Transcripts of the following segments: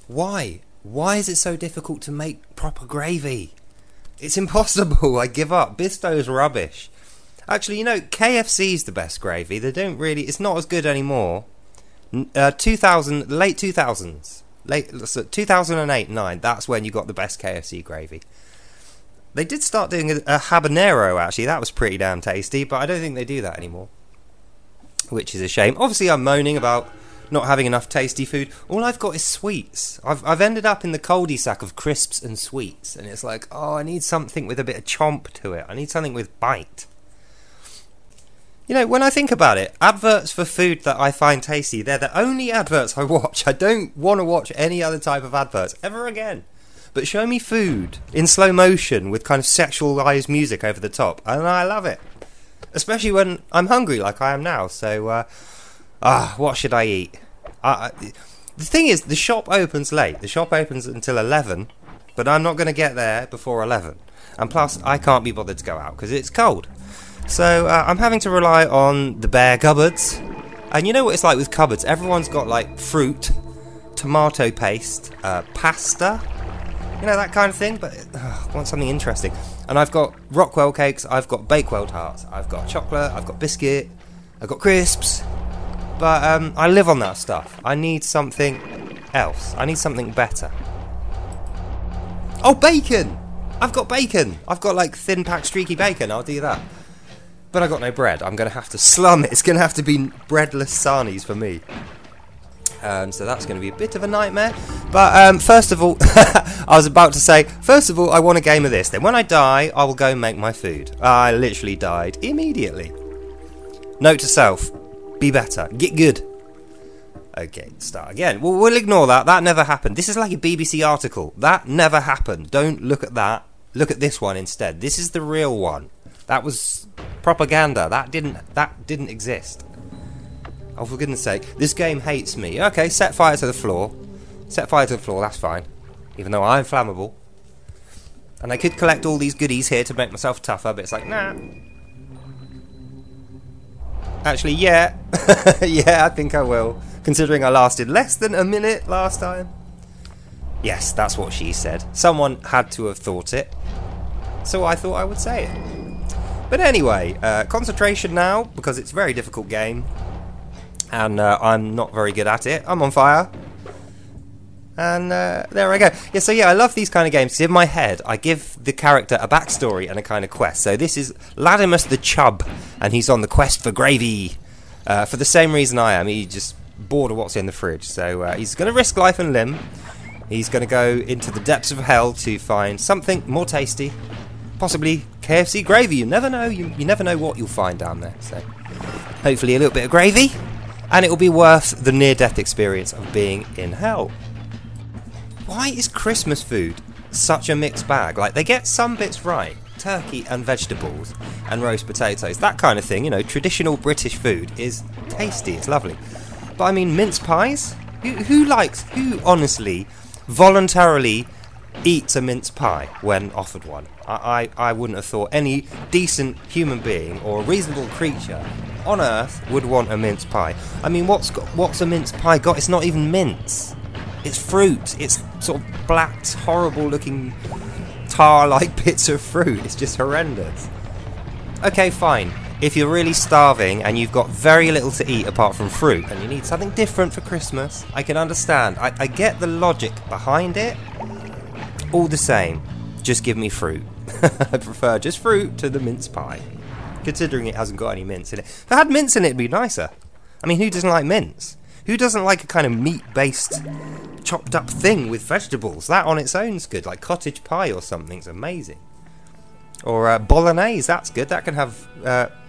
Why? Why is it so difficult to make proper gravy? It's impossible. I give up. Bistow's rubbish. Actually, you know, KFC's the best gravy. They don't really... It's not as good anymore. Late 2000s. 2008, 9. That's when you got the best KFC gravy. They did start doing a habanero, actually. That was pretty damn tasty, but I don't think they do that anymore. Which is a shame. Obviously, I'm moaning about not having enough tasty food. All I've got is sweets. I've ended up in the cul-de-sac of crisps and sweets. And it's like, oh, I need something with a bit of chomp to it. I need something with bite. You know, when I think about it, adverts for food that I find tasty, they're the only adverts I watch. I don't want to watch any other type of adverts ever again. But show me food in slow motion with kind of sexualized music over the top, and I love it. Especially when I'm hungry like I am now, so, what should I eat? The thing is, the shop opens late. The shop opens until 11, but I'm not going to get there before 11. And plus, I can't be bothered to go out because it's cold. So I'm having to rely on the bare cupboards. And you know what it's like with cupboards? Everyone's got like fruit, tomato paste, pasta, you know, that kind of thing. But I want something interesting. And I've got Rockwell cakes, I've got Bakewell tarts, I've got chocolate, I've got biscuit, I've got crisps. But I live on that stuff. I need something else. I need something better. Oh, bacon! I've got bacon! I've got like thin packed streaky bacon, I'll do that. But I got no bread. I'm going to have to slum it. It's going to have to be breadless sarnies for me. So that's going to be a bit of a nightmare. But first of all, I was about to say, first of all, I want a game of this. Then when I die, I will go and make my food. I literally died immediately. Note to self, be better. Get good. Okay, start again. Well, we'll ignore that. That never happened. This is like a BBC article. That never happened. Don't look at that. Look at this one instead. This is the real one. That was propaganda. That didn't exist. Oh, for goodness sake. This game hates me. Okay, set fire to the floor. Set fire to the floor, that's fine. Even though I'm flammable. And I could collect all these goodies here to make myself tougher, but it's like, nah. Actually, yeah. Yeah, I think I will. Considering I lasted less than a minute last time. Yes, that's what she said. Someone had to have thought it. So I thought I would say it. But anyway, concentration now, because it's a very difficult game. And I'm not very good at it. I'm on fire. And there I go. Yeah, so yeah, I love these kind of games. In my head, I give the character a backstory and a kind of quest. So this is Ladimus the Chub, and he's on the quest for gravy. For the same reason I am. He's just bored of what's in the fridge. So he's going to risk life and limb. He's going to go into the depths of hell to find something more tasty. Possibly KFC gravy. You never know. You never know what you'll find down there. So hopefully a little bit of gravy. And it will be worth the near-death experience of being in hell. Why is Christmas food such a mixed bag? Like, they get some bits right. Turkey and vegetables and roast potatoes. That kind of thing, you know, traditional British food is tasty. It's lovely. But I mean, mince pies? Who honestly, voluntarily eats a mince pie when offered one? I wouldn't have thought any decent human being or a reasonable creature on earth would want a mince pie. I mean, what's a mince pie got? It's not even mince. It's fruit. It's sort of black, horrible looking tar-like bits of fruit. It's just horrendous. Okay, fine. If you're really starving and you've got very little to eat apart from fruit and you need something different for Christmas, I can understand. I get the logic behind it. All the same, just give me fruit. I prefer just fruit to the mince pie. Considering it hasn't got any mince in it. If it had mince in it, it'd be nicer. I mean, who doesn't like mince? Who doesn't like a kind of meat-based, chopped-up thing with vegetables? That on its own's good. Like cottage pie or something's amazing. Or bolognese, that's good. That can have,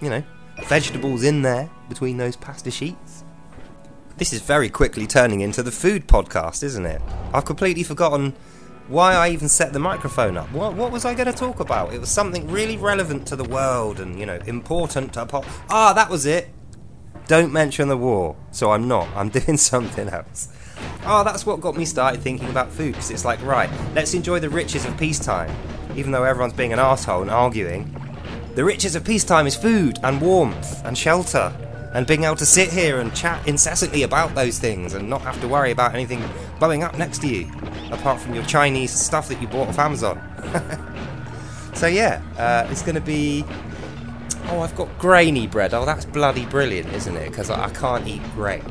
you know, vegetables in there between those pasta sheets. This is very quickly turning into the food podcast, isn't it? I've completely forgotten why I even set the microphone up. What was I going to talk about? It was something really relevant to the world and, you know, important to that was it. Don't mention the war. So I'm not. I'm doing something else. That's what got me started thinking about food, because it's like, right, let's enjoy the riches of peacetime. Even though everyone's being an arsehole and arguing, the riches of peacetime is food and warmth and shelter and being able to sit here and chat incessantly about those things and not have to worry about anything blowing up next to you, apart from your Chinese stuff that you bought off Amazon. So yeah, it's going to be... Oh, I've got grainy bread. Oh, that's bloody brilliant, isn't it? Because I can't eat grain.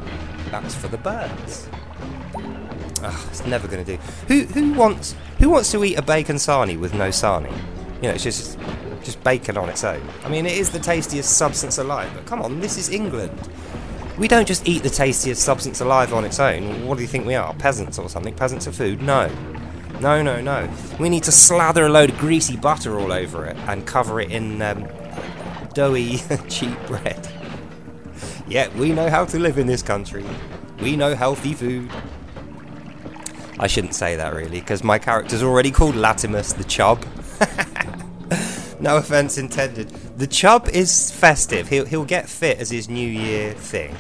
That's for the birds. Oh, it's never going to do. Who wants to eat a bacon sarnie with no sarnie? You know, it's just bacon on its own. I mean, it is the tastiest substance alive, but come on, this is England. We don't just eat the tastiest substance alive on its own. What do you think we are? Peasants or something? Peasants of food? No. No, no, no. We need to slather a load of greasy butter all over it and cover it in doughy, cheap bread. Yeah, we know how to live in this country. We know healthy food. I shouldn't say that really, because my character's already called Ladimus the Chub. No offence intended. The Chub is festive. He'll get fit as his New Year thing,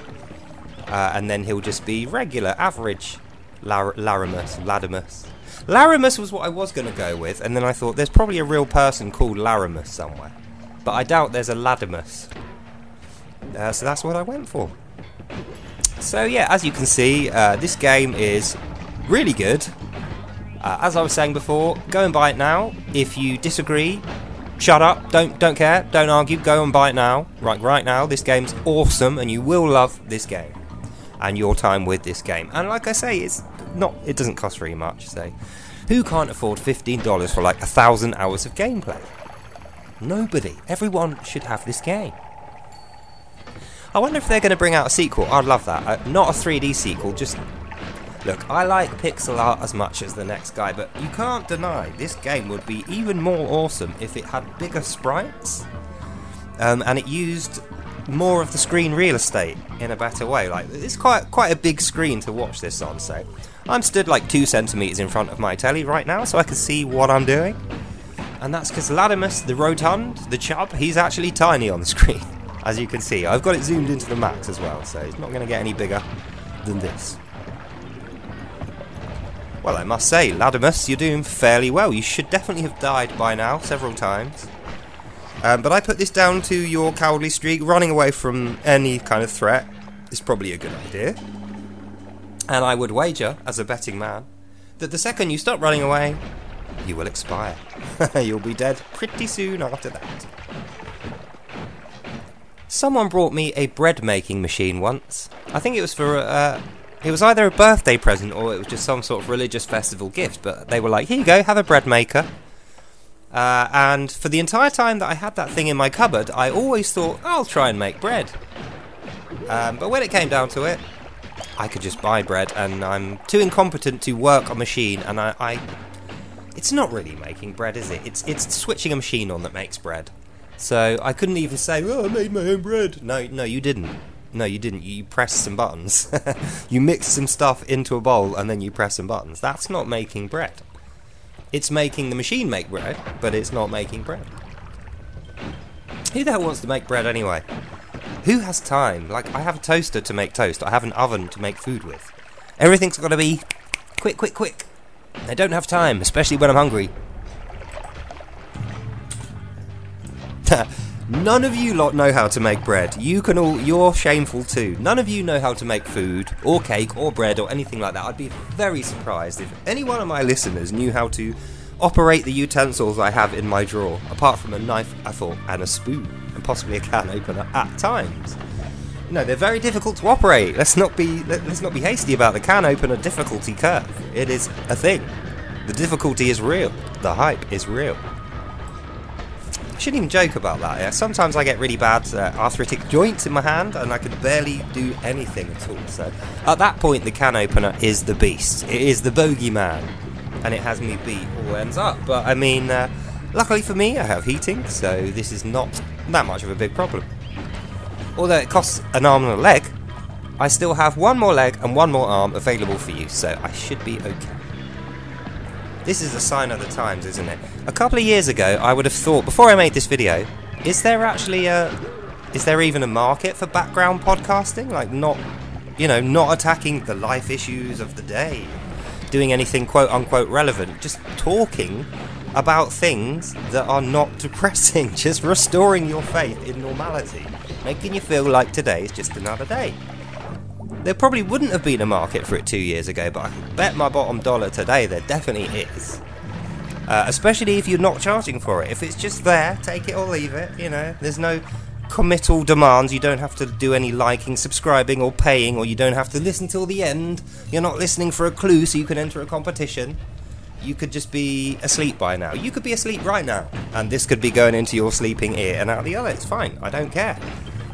and then he'll just be regular, average Ladimus. Larimus was what I was going to go with, and then I thought there's probably a real person called Larimus somewhere, but I doubt there's a Ladimus. So that's what I went for. So yeah, as you can see, this game is really good. As I was saying before, go and buy it now. If you disagree, shut up, don't care, don't argue, go and buy it now. Right now, this game's awesome, and you will love this game and your time with this game. And like I say, it doesn't cost very much, so who can't afford $15 for like 1,000 hours of gameplay? Nobody. Everyone should have this game. I wonder if they're going to bring out a sequel. I'd love that. Not a 3D sequel, just... Look, I like pixel art as much as the next guy, but you can't deny this game would be even more awesome if it had bigger sprites, and it used more of the screen real estate in a better way. Like, it's quite a big screen to watch this on, so I'm stood like 2 centimeters in front of my telly right now, so I can see what I'm doing, and that's because Ladimus the Rotund, the Chub, he's actually tiny on the screen, as you can see. I've got it zoomed into the max as well, so it's not going to get any bigger than this. Well, I must say, Ladimus, you're doing fairly well. You should definitely have died by now, several times. But I put this down to your cowardly streak. Running away from any kind of threat is probably a good idea. And I would wager, as a betting man, that the second you stop running away, you will expire. You'll be dead pretty soon after that. Someone brought me a bread-making machine once. I think it was for... it was either a birthday present or it was just some sort of religious festival gift, but they were like, here you go, have a bread maker. And for the entire time that I had that thing in my cupboard, I always thought, I'll try and make bread. But when it came down to it, I could just buy bread, and I'm too incompetent to work a machine, and it's not really making bread, is it? It's switching a machine on that makes bread. So I couldn't even say, oh, I made my own bread. No, you didn't. No, you didn't. You pressed some buttons. You mixed some stuff into a bowl and then you press some buttons. That's not making bread. It's making the machine make bread, but it's not making bread. Who the hell wants to make bread anyway? Who has time? Like, I have a toaster to make toast. I have an oven to make food with. Everything's got to be quick, quick, quick. I don't have time, especially when I'm hungry. None of you lot know how to make bread. You're shameful too. None of you know how to make food, or cake, or bread, or anything like that. I'd be very surprised if any one of my listeners knew how to operate the utensils I have in my drawer, apart from a knife, a fork, and a spoon, and possibly a can opener at times. No, they're very difficult to operate. Let's not be hasty about the can opener difficulty curve. It is a thing. The difficulty is real. The hype is real. I shouldn't even joke about that. Yeah? Sometimes I get really bad arthritic joints in my hand and I can barely do anything at all. So at that point the can opener is the beast. It is the bogeyman. And it has me beat all ends up. But I mean, luckily for me I have heating, so this is not that much of a big problem. Although it costs an arm and a leg, I still have one more leg and one more arm available for you, so I should be okay. This is a sign of the times, isn't it? A couple of years ago, I would have thought, before I made this video, is there even a market for background podcasting? Like, not attacking the life issues of the day, doing anything quote-unquote relevant, just talking about things that are not depressing, just restoring your faith in normality. making you feel like today is just another day. There probably wouldn't have been a market for it 2 years ago, but I bet my bottom dollar today there definitely is. Especially if you're not charging for it. If it's just there, take it or leave it, you know. There's no committal demands. You don't have to do any liking, subscribing or paying, or you don't have to listen till the end. You're not listening for a clue so you can enter a competition. You could just be asleep by now. You could be asleep right now, and this could be going into your sleeping ear and out the other. It's fine. I don't care.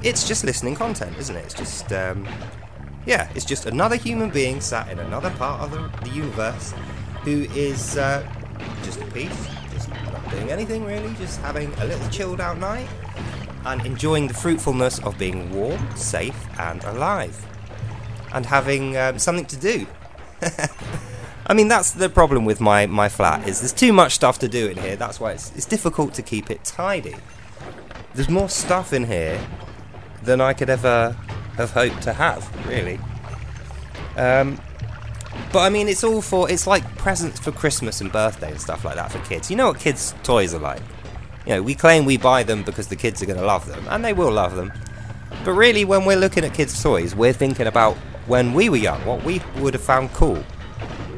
It's just listening content, isn't it? It's just, yeah, it's just another human being sat in another part of the universe who is just at peace, just not doing anything really, just having a little chilled out night and enjoying the fruitfulness of being warm, safe and alive, and having something to do. I mean, that's the problem with my flat, is there's too much stuff to do in here. That's why it's difficult to keep it tidy. There's more stuff in here than I could ever have hoped to have, really. But I mean, it's like presents for Christmas and birthday and stuff like that for kids. You know what kids' toys are like. You know, we claim we buy them because the kids are going to love them, and they will love them. But really, when we're looking at kids' toys, we're thinking about when we were young, what we would have found cool.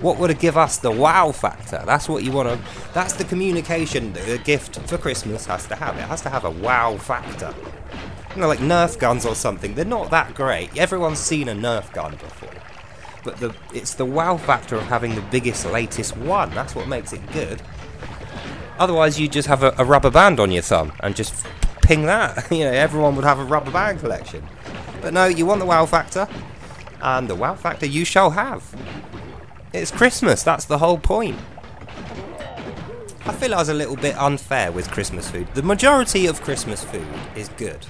What would have give us the wow factor? That's what you want to... That's the communication that a gift for Christmas has to have. It has to have a wow factor. You know, like Nerf guns or something. They're not that great. Everyone's seen a Nerf gun before. But it's the wow factor of having the biggest, latest one. That's what makes it good. Otherwise, you just have a rubber band on your thumb and just ping that. You know, everyone would have a rubber band collection. But no, you want the wow factor. And the wow factor you shall have. It's Christmas, that's the whole point. I feel I was a little bit unfair with Christmas food. The majority of Christmas food is good,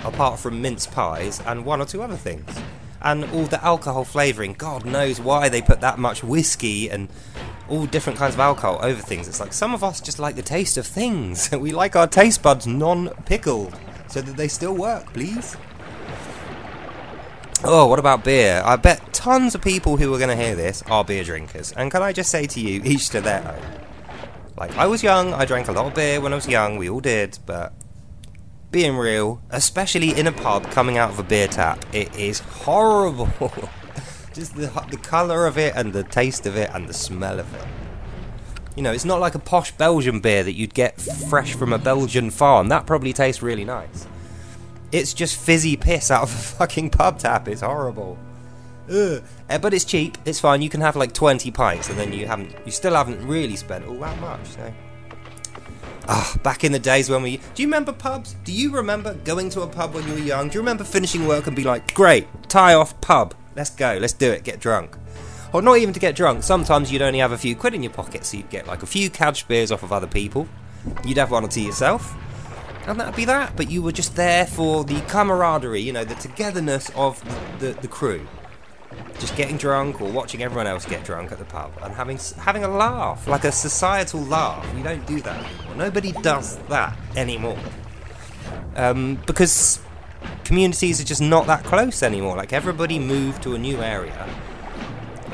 apart from mince pies and one or two other things. And all the alcohol flavouring, God knows why they put that much whiskey and all different kinds of alcohol over things. It's like some of us just like the taste of things. We like our taste buds non-pickled, so that they still work, please. Oh, what about beer? I bet tons of people who are going to hear this are beer drinkers. And can I just say to you, each to their own. Like, I was young, I drank a lot of beer when I was young, we all did, but being real, especially in a pub coming out of a beer tap, it is horrible. Just the colour of it and the taste of it and the smell of it. You know, it's not like a posh Belgian beer that you'd get fresh from a Belgian farm. That probably tastes really nice. It's just fizzy piss out of a fucking pub tap. It's horrible. Ugh. But it's cheap. It's fine. You can have like 20 pints, and then you still haven't really spent all that much. So. Back in the days when do you remember pubs? Do you remember going to a pub when you were young? Do you remember finishing work and be like, great, tie off pub. Let's go. Let's do it. Get drunk. Or not even to get drunk. Sometimes you'd only have a few quid in your pocket, so you'd get like a few couch beers off of other people. You'd have one or two yourself. And that'd be that, but you were just there for the camaraderie, you know, the togetherness of the crew. Just getting drunk or watching everyone else get drunk at the pub and having a laugh, like a societal laugh. We don't do that anymore. Nobody does that anymore. Because communities are just not that close anymore. Like, everybody moved to a new area.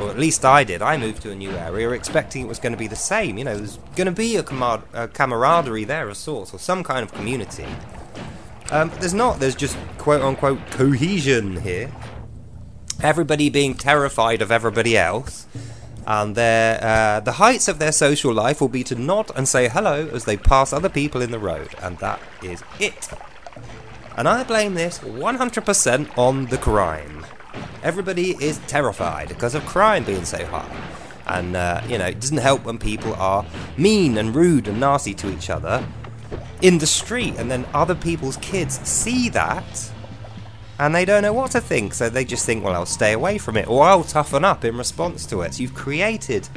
Or at least I did. I moved to a new area expecting it was going to be the same. You know, there's going to be a camaraderie there of sorts, or some kind of community. But there's not. There's just quote-unquote cohesion here. Everybody being terrified of everybody else. And the heights of their social life will be to nod and say hello as they pass other people in the road. And that is it. And I blame this 100% on the crime. Everybody is terrified because of crime being so high. And, you know, it doesn't help when people are mean and rude and nasty to each other in the street. And then other people's kids see that and they don't know what to think. So they just think, well, I'll stay away from it, or I'll toughen up in response to it. So you've created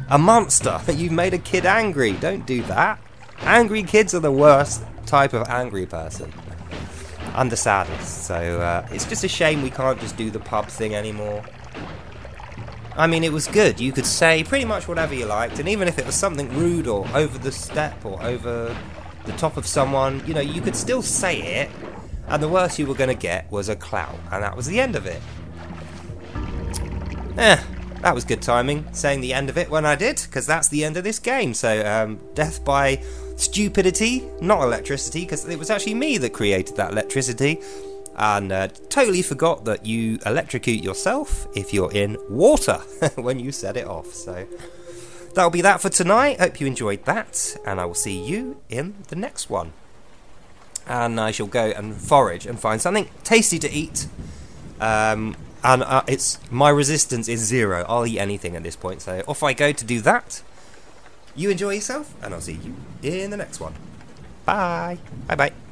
a monster. You've made a kid angry. Don't do that. Angry kids are the worst type of angry person. And the saddest. So it's just a shame we can't just do the pub thing anymore. I mean, it was good. You could say pretty much whatever you liked, and even if it was something rude or over the step or over the top of someone, you know, you could still say it, and the worst you were going to get was a clout, and that was the end of it. That was good timing, saying the end of it when I did, because that's the end of this game. So death by stupidity, not electricity, because it was actually me that created that electricity, and totally forgot that you electrocute yourself if you're in water when you set it off. So that'll be that for tonight. Hope you enjoyed that, and I will see you in the next one. And I shall go and forage and find something tasty to eat. And it's my resistance is 0. I'll eat anything at this point. So off I go to do that. You enjoy yourself, and I'll see you in the next one. Bye. Bye-bye.